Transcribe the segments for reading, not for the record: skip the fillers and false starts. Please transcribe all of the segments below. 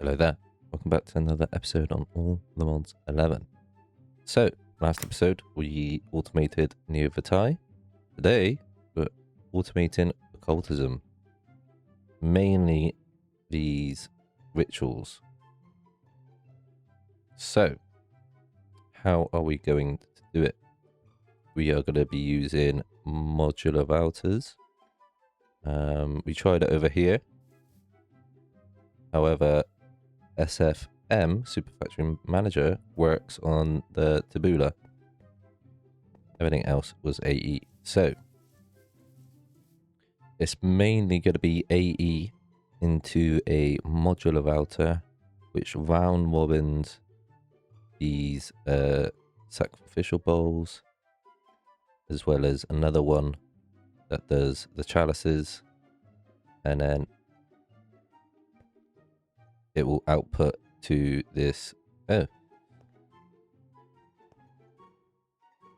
Hello there, welcome back to another episode on All the Mods 11. So, last episode we automated Neovitai. Today we're automating Occultism. Mainly these rituals. So, how are we going to do it? We are going to be using modular routers. We tried it over here. However, SFM, Super Factory Manager, works on the tabula. Everything else was AE. So, it's mainly going to be AE into a modular router, which round robins these sacrificial bowls, as well as another one that does the chalices, and then it will output to this. Oh,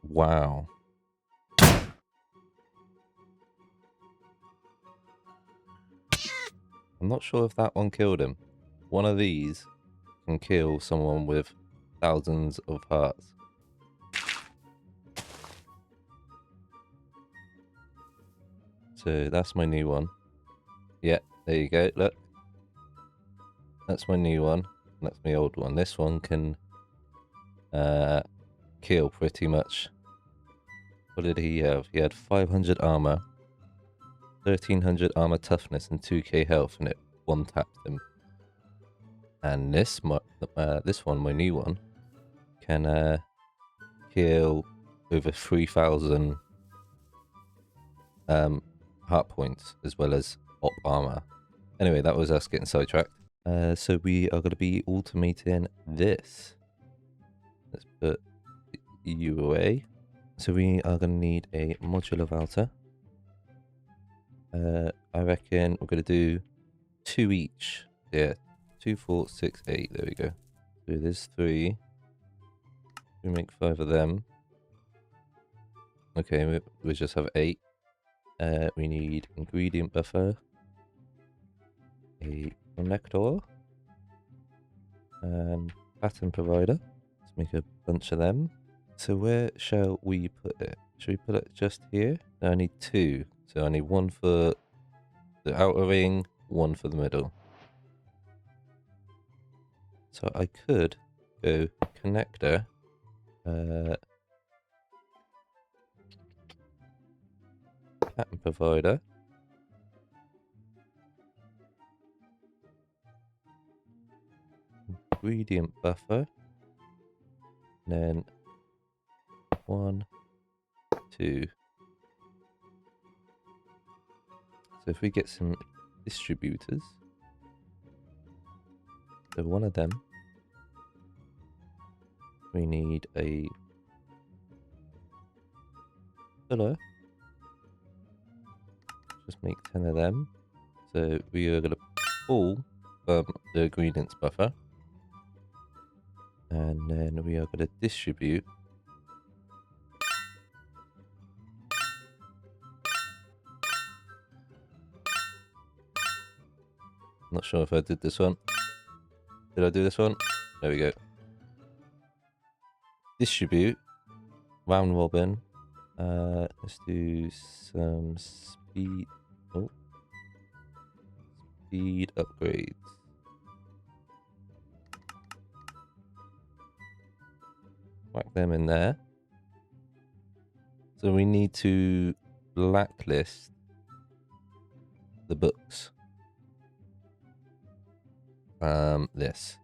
wow. I'm not sure if that one killed him. One of these can kill someone with thousands of hearts. So that's my new one. Yeah, there you go, look. That's my new one. That's my old one. This one can kill pretty much. What did he have? He had 500 armor, 1300 armor toughness, and 2k health, and it one-tapped him. And this one, my new one, can kill over 3000 heart points, as well as op armor. Anyway, that was us getting sidetracked. So we are going to be automating this. Let's put you away. So we are going to need a modular router. I reckon we're going to do 2 each. Yeah, 2, 4, 6, 8. There we go. So there's 3. We make 5 of them. Okay, we just have 8. We need ingredient buffer, a connector, and pattern provider. Let's make a bunch of them. So where shall we put it? Should we put it just here? No, I need 2. So I need 1 for the outer ring, 1 for the middle. So I could go connector. Pattern provider. Ingredient buffer. And then 1, 2. So if we get some distributors, so one of them, we need a filler. Just make 10 of them. So we are going to pull the ingredients buffer, and then we are going to distribute Not sure if I did this one. Did I do this one? There we go. Distribute. Round robin. Let's do some speed. Oh. Speed upgrades. Whack them in there. So we need to blacklist the books. This.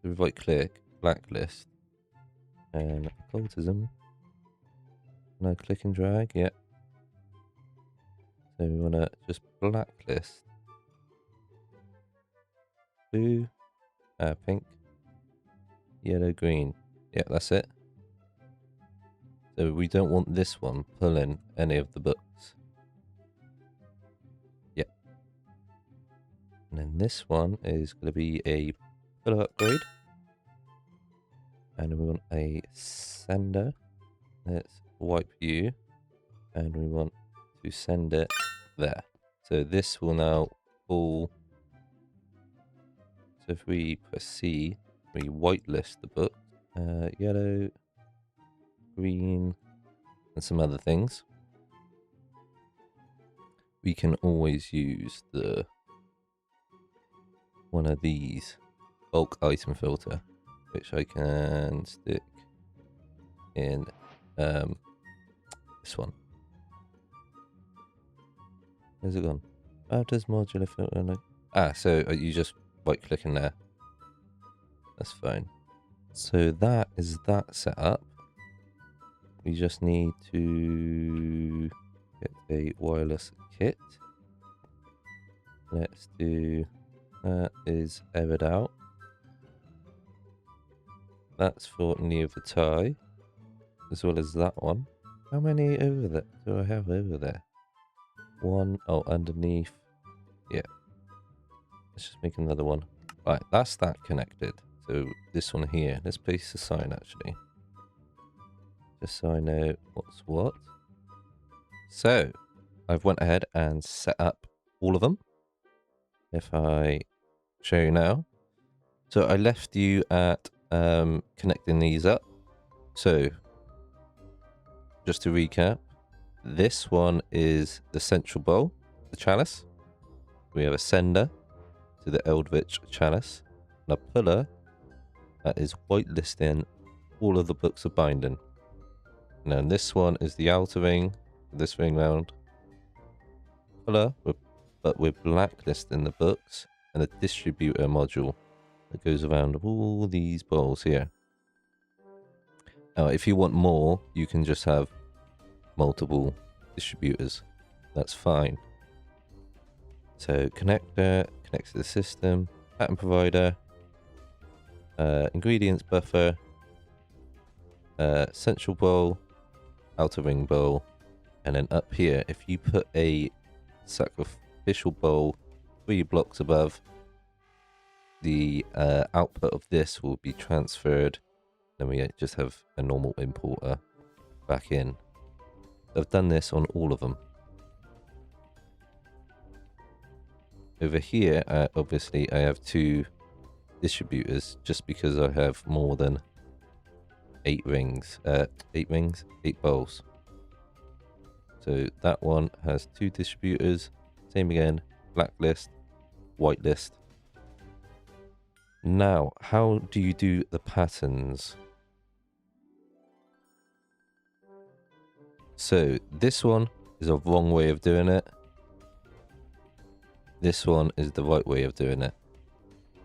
So we right click, blacklist, and occultism. No, click and drag, yeah. So we want to just blacklist blue, pink, yellow, green. Yeah, that's it. So we don't want this one pulling any of the books. Yep. And then this one is going to be a puller upgrade. And we want a sender. Let's wipe you. And we want to send it there. So this will now pull So if we press C, we whitelist the book, yellow, green, and some other things. We can always use the one of these bulk item filter, which I can stick in this one. Where's it gone? How does modular filter look? So you just right click in there. That's fine. So that is that set up. We just need to get a wireless kit. Let's do that is errored out. That's for near the tie, as well as that one. How many over there do I have over there? One, oh, underneath. Yeah. Let's just make another one. Right, that's that connected. So this one here, let's paste the sign actually. Just so I know what's what. So I've went ahead and set up all of them. If I show you now. So I left you at connecting these up. So just to recap, this one is the central bowl, the chalice. We have a sender to the Eldritch chalice, and a puller that is whitelisting all of the books of binding. Now this one is the outer ring, this ring round. Puller, but we're blacklisting the books and the distributor module that goes around all these bowls here. Now if you want more, you can just have multiple distributors. That's fine. So connector connects to the system, pattern provider, ingredients buffer, central bowl, outer ring bowl, and then up here, if you put a sacrificial bowl 3 blocks above, the output of this will be transferred. Then we just have a normal importer back in. I've done this on all of them. Over here, obviously, I have 2 distributors just because I have more than 8 rings. 8 bowls. So that one has 2 distributors. Same again, blacklist, whitelist. Now, how do you do the patterns? So this one is a wrong way of doing it. This one is the right way of doing it.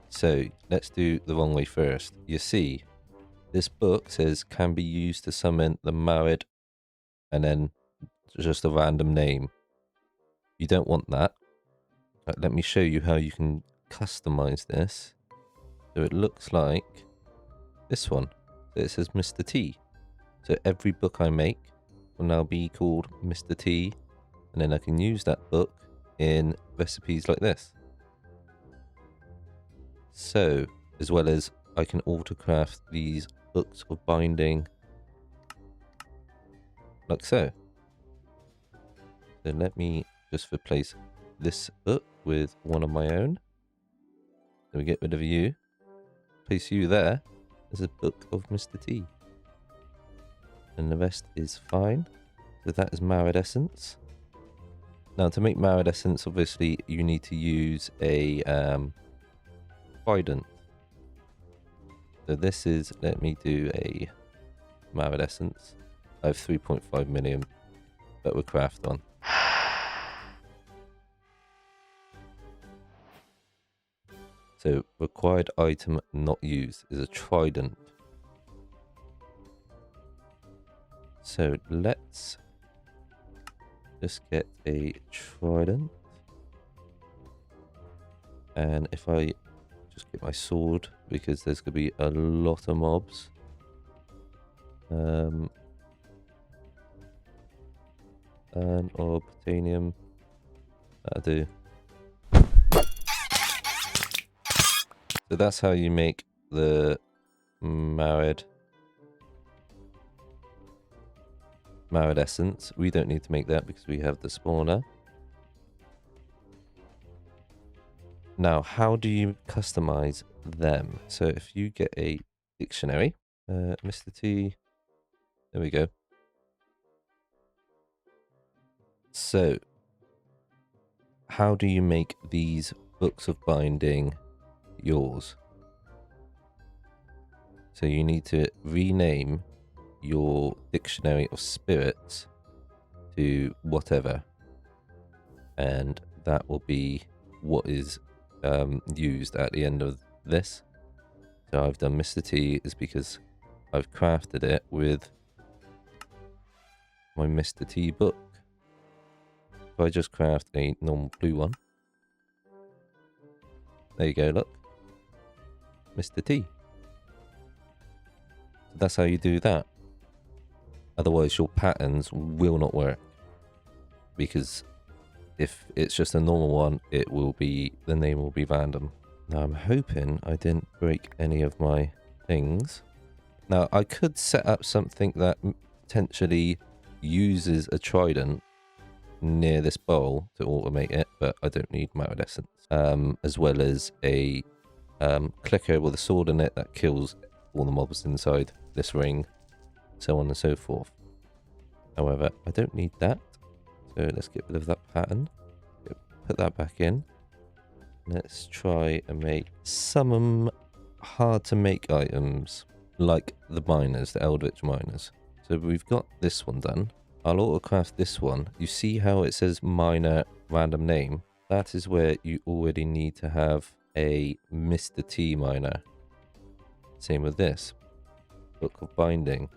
So let's do the wrong way first. You see, this book says can be used to summon the married, and then just a random name. You don't want that. Let me show you how you can customize this. So it looks like this one. So it says Mr. T. So every book I make will now be called Mr. T, and then I can use that book in recipes like this. So, as well as I can autocraft these books of binding like so. So let me just replace this book with one of my own. So we get rid of you. Place you there as a book of Mr. T. And the rest is fine. So that is Married Essence. Now to make Married Essence, obviously you need to use a trident. So this is, let me do a Married Essence. I have 3.5 million that we're craft on. So required item not used is a trident. So let's just get a trident. And if I just get my sword, because there's going to be a lot of mobs. And or titanium. That'll do. So that's how you make the married essence. We don't need to make that because we have the spawner. Now, how do you customize them? So if you get a dictionary, Mr. T, there we go. So how do you make these books of binding yours? So you need to rename your dictionary of spirits to whatever, and that will be what is used at the end of this. So I've done Mr. T is because I've crafted it with my Mr. T book. If I just craft a normal blue one, there you go, look, Mr. T. So that's how you do that. Otherwise your patterns will not work, because if it's just a normal one, it will be, the name will be random. Now I'm hoping I didn't break any of my things. Now I could set up something that potentially uses a trident near this bowl to automate it, but I don't need Marrow Essence. As well as a clicker with a sword in it that kills all the mobs inside this ring, so on and so forth. However, I don't need that, so let's get rid of that pattern. Put that back in. Let's try and make some hard to make items like the miners, the Eldritch miners. So we've got this one done. I'll autocraft this one. You see how it says miner random name? That is where you already need to have a Mr. T miner. Same with this. Book of binding.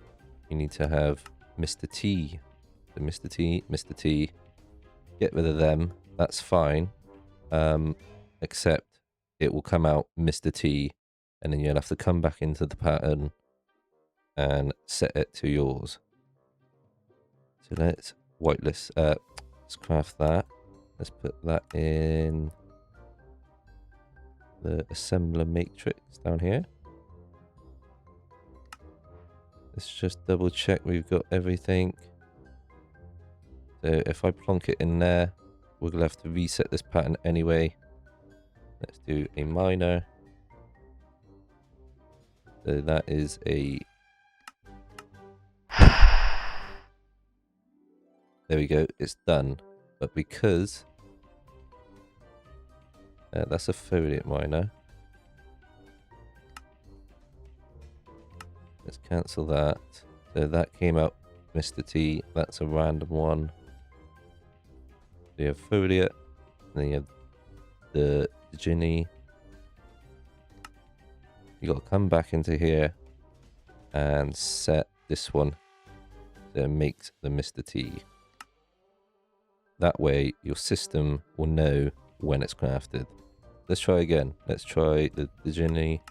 You need to have Mr. T. So Mr. T, Mr. T. Get rid of them. That's fine. Except it will come out Mr. T, and then you'll have to come back into the pattern and set it to yours. So let's whitelist, let's craft that. Let's put that in the assembler matrix down here. Let's just double check we've got everything. So if I plonk it in there, we're going to have to reset this pattern anyway. Let's do a miner. So that is a... There we go, it's done. But because... that's a foliate miner. Let's cancel that. So that came out Mr. T. That's a random one. So you have foliate. And then you have the Ginny. You got to come back into here and set this one so it makes the Mr. T. That way your system will know when it's crafted. Let's try again. Let's try the Ginny.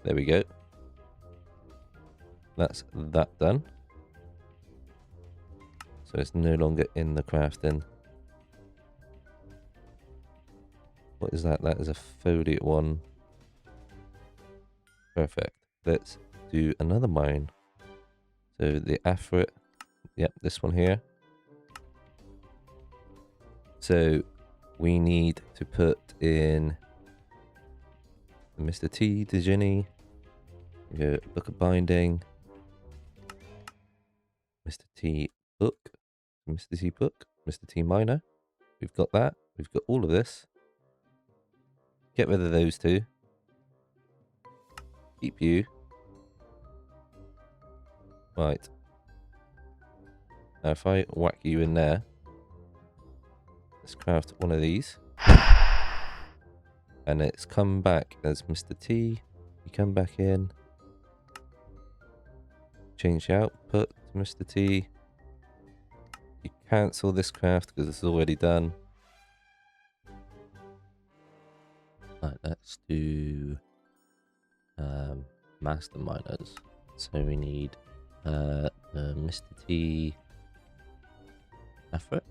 There we go. That's that done. So it's no longer in the crafting. What is that? That is a foliate one. Perfect. Let's do another mine. So the Afrit. Yep, this one here. So we need to put in Mr. T, Dejini. Book of binding. Mr. T book. Mr. T book. Mr. T miner. We've got that. We've got all of this. Get rid of those two. Keep you. Right. Now if I whack you in there, let's craft one of these. And it's come back as Mr. T. You come back in. Change the output to Mr. T. You cancel this craft because it's already done. Right, let's do master miners. So we need Mr. T Afrit.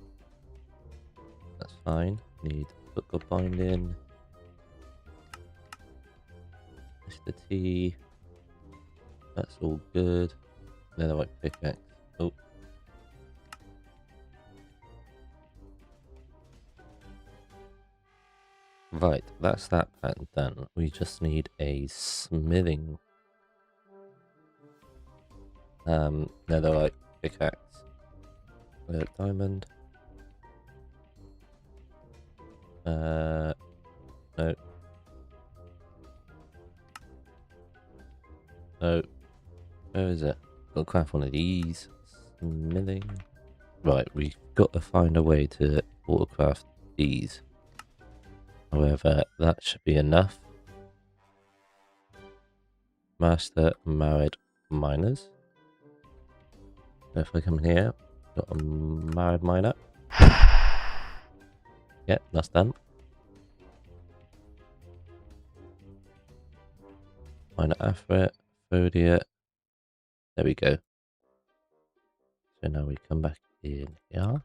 That's fine. Need book of binding. Mr. T. That's all good. Netherite pickaxe. Oh. Right, that's that pattern done. We just need a smithing netherite pickaxe. Diamond. No. No. Where is it? Got to craft one of these. Smithing. Right, we've got to find a way to autocraft these. However, that should be enough. Master married miners. So if I come in here, got a married miner. Yeah, that's done. Miner after it, Phodia. There we go. So now we come back in here.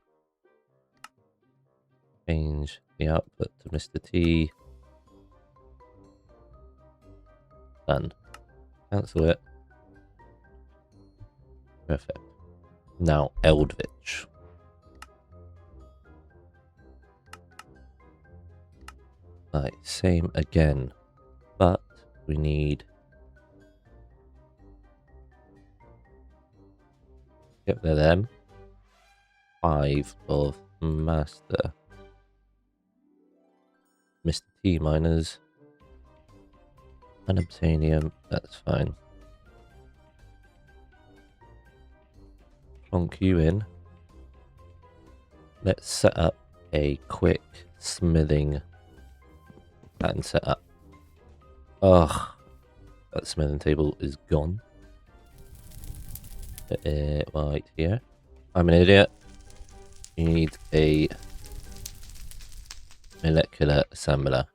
Change the output to Mr. T. Done. Cancel it. Perfect. Now Eldritch. Right, same again. But we need... Yep, they're them. 5 of Master. Mr. T miners. Unobtainium, that's fine. Plonk you in. Let's set up a quick smithing pattern setup. Ugh, that smithing table is gone. Right here. I'm an idiot. You need a molecular assembler.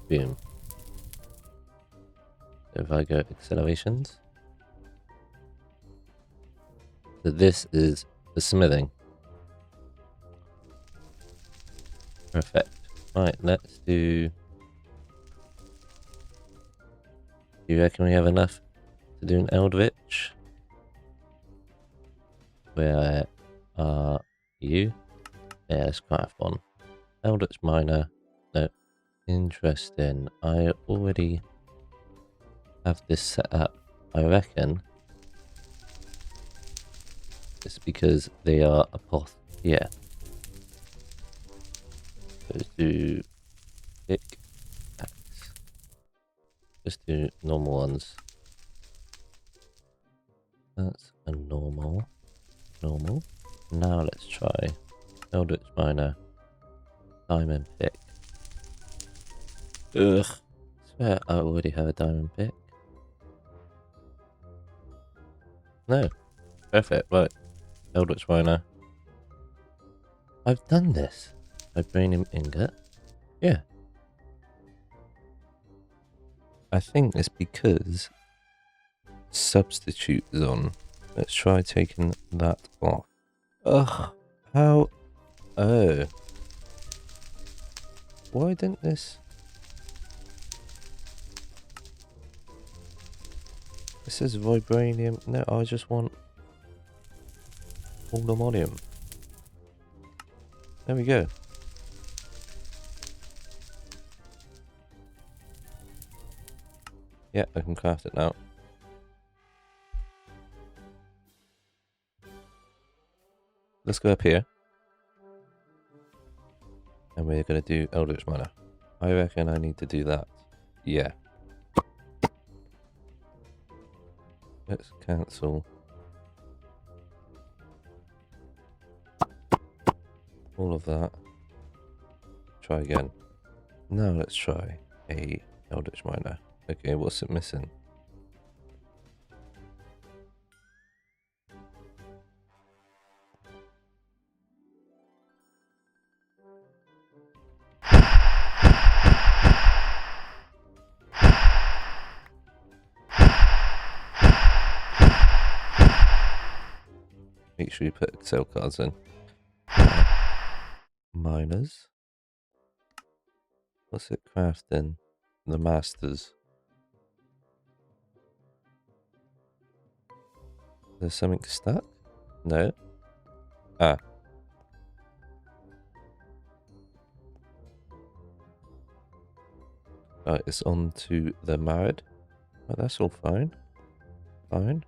Boom. If I go accelerations. So this is the smithing. Perfect. Right, let's do... Do you reckon we have enough to do an Eldritch? Where are you? Yeah, let's craft one. Eldritch miner. No. Interesting. I already have this set up. I reckon it's because they are a poth here. Let's do pick axe. Just do normal ones. That's a normal. Normal. Now let's try Eldritch miner. Diamond pick. Ugh. I swear I already have a diamond pick. No. Perfect. Right. Eldritch miner. I've done this. Vibranium ingot. Yeah. I think it's because substitute is on. Let's try taking that off. Ugh. How? Oh. Why didn't this? This says vibranium. No, I just want aluminum. There we go. Yeah, I can craft it now. Let's go up here. And we're going to do Eldritch Miner. I reckon I need to do that. Yeah. Let's cancel all of that. Try again. Now let's try a Eldritch Miner. Okay, what's it missing? Make sure you put Excel cards in. Miners. What's it crafting? The masters. There's something stuck? No. Ah. Right, it's on to the married. Right, that's all fine. Fine.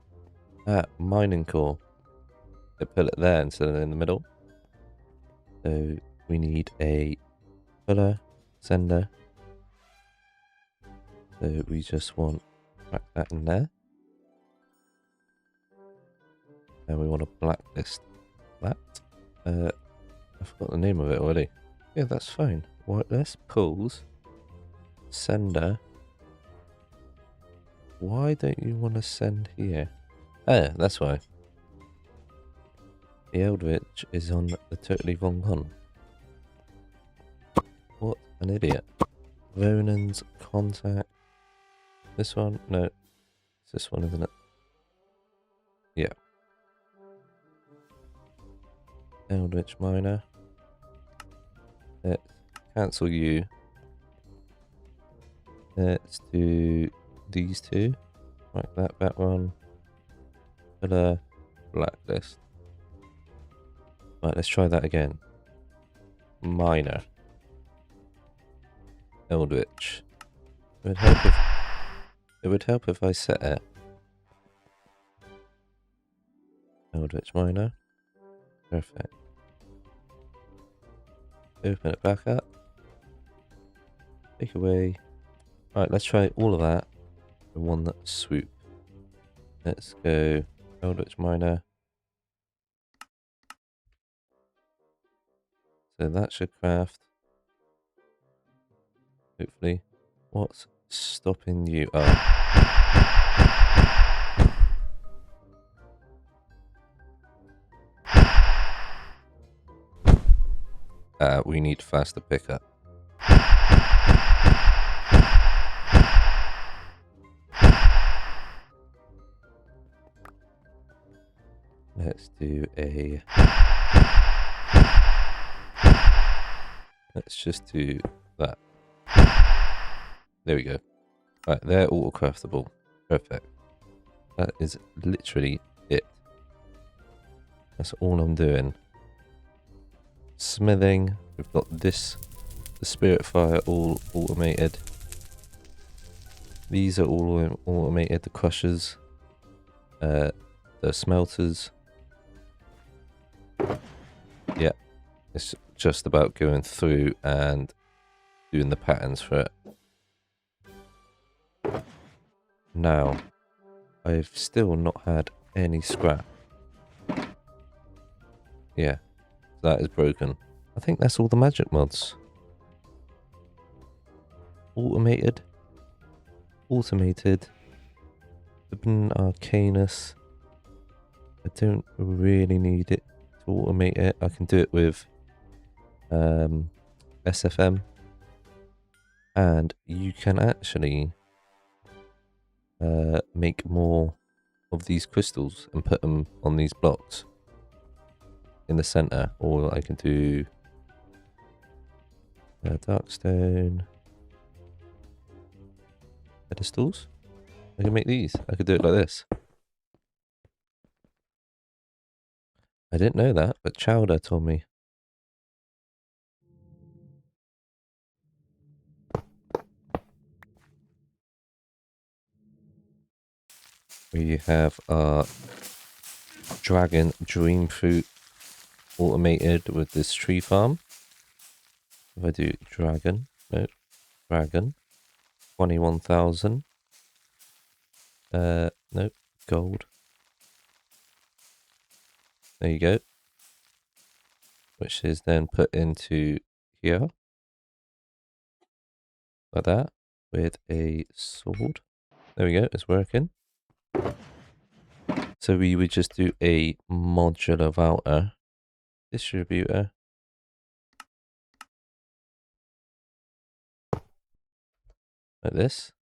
Mining core. They put it there instead of in the middle. So we need a puller, sender. So we just want to crack that in there. And we want to blacklist that. I forgot the name of it already. Yeah, that's fine. Whitelist, pulls, sender. Why don't you want to send here? Ah, that's why. The Eldritch is on the totally wrong one. What an idiot. Ronan's contact. This one? No. It's this one, isn't it? Yeah. Eldritch Miner. Let's cancel you. Let's do these two. Like that one. Pillar, blacklist. Right, let's try that again. Miner. Eldritch. It would help if I set it. Eldritch Miner. Perfect. Open it back up. Take away. Right, let's try all of that in one swoop. Let's go Eldritch Miner. So that should craft. Hopefully. What's stopping you? Oh. We need faster pickup. Let's do a... Let's just do that. There we go. Right, they're auto craftable. Perfect. That is literally it. That's all I'm doing. Smithing. We've got this. The Spirit Fire all automated. These are all automated. The crushers. The smelters. Yeah. It's just about going through and doing the patterns for it. Now, I've still not had any scrap. Yeah, that is broken. I think that's all the magic mods. Automated. Ibn Arcanus. I don't really need it to automate it. I can do it with SFM. And you can actually make more of these crystals and put them on these blocks in the center. Or I can do darkstone pedestals. I can make these. I could do it like this. I didn't know that, but Chowder told me. We have our dragon dream fruit automated with this tree farm. If I do dragon, no, dragon, 21,000. No, gold. There you go. Which is then put into here. Like that. With a sword. There we go, it's working. So we would just do a modular router distributor. Like this.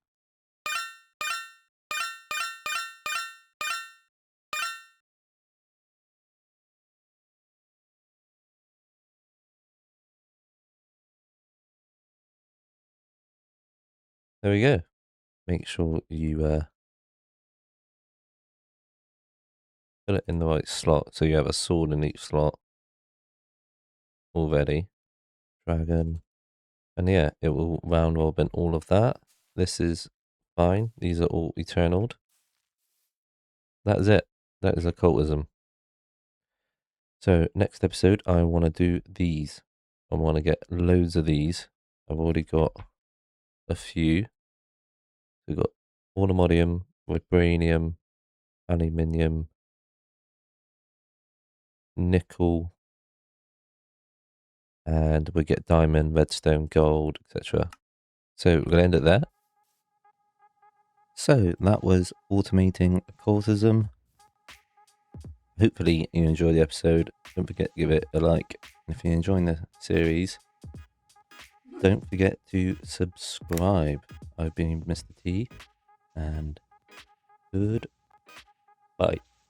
There we go. Make sure you put it in the right slot so you have a sword in each slot already. Dragon. And yeah, it will round robin all of that. this is fine. These are all eternal. That is it. That is occultism. So next episode, I want to do these. I want to get loads of these. I've already got a few. We've got automatic, vibranium, aluminium, nickel, and we get diamond, redstone, gold, etc. So we're going to end it there. So that was automating occultism. Hopefully you enjoyed the episode. Don't forget to give it a like. If you're enjoying the series, don't forget to subscribe. I've been Mr. T, and goodbye.